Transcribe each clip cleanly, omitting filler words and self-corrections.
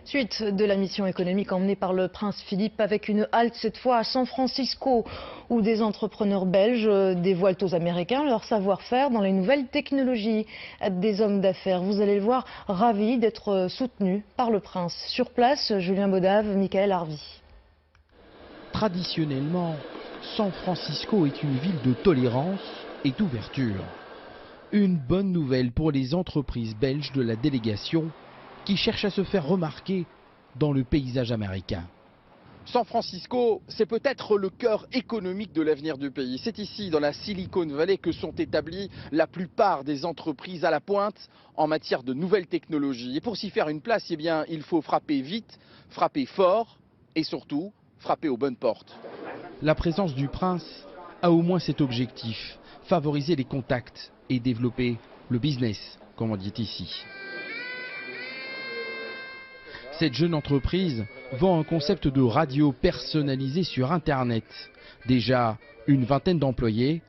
Suite de la mission économique emmenée par le prince Philippe avec une halte cette fois à San Francisco où des entrepreneurs belges dévoilent aux Américains leur savoir-faire dans les nouvelles technologies. Des hommes d'affaires, vous allez le voir, ravis d'être soutenus par le prince. Sur place, Julien Bodave, Michael Harvey. Traditionnellement, San Francisco est une ville de tolérance et d'ouverture. Une bonne nouvelle pour les entreprises belges de la délégation qui cherchent à se faire remarquer dans le paysage américain. San Francisco, c'est peut-être le cœur économique de l'avenir du pays. C'est ici, dans la Silicon Valley, que sont établies la plupart des entreprises à la pointe en matière de nouvelles technologies. Et pour s'y faire une place, eh bien, il faut frapper vite, frapper fort et surtout frapper aux bonnes portes. La présence du prince a au moins cet objectif, favoriser les contacts et développer le business, comme on dit ici. Cette jeune entreprise vend un concept de radio personnalisé sur Internet. Déjà une vingtaine d'employés,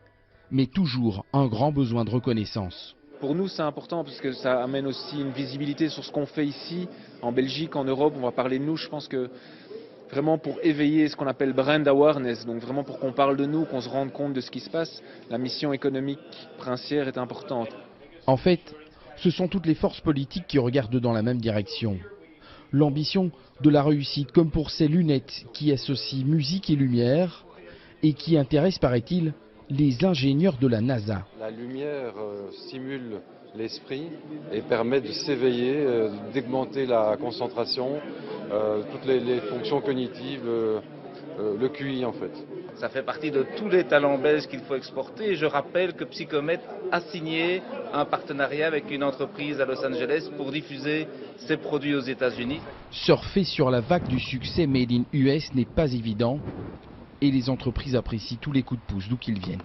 mais toujours un grand besoin de reconnaissance. Pour nous, c'est important parce que ça amène aussi une visibilité sur ce qu'on fait ici, en Belgique, en Europe. On va parler de nous, je pense que vraiment pour éveiller ce qu'on appelle brand awareness, donc vraiment pour qu'on parle de nous, qu'on se rende compte de ce qui se passe, la mission économique princière est importante. En fait, ce sont toutes les forces politiques qui regardent dans la même direction. L'ambition de la réussite, comme pour ces lunettes qui associent musique et lumière et qui intéressent, paraît-il, les ingénieurs de la NASA. La lumière stimule l'esprit et permet de s'éveiller, d'augmenter la concentration, toutes les fonctions cognitives, le QI en fait. Ça fait partie de tous les talents belges qu'il faut exporter. Et je rappelle que Psychomet a signé un partenariat avec une entreprise à Los Angeles pour diffuser ses produits aux États-Unis. Surfer sur la vague du succès Made in US n'est pas évident et les entreprises apprécient tous les coups de pouce d'où qu'ils viennent.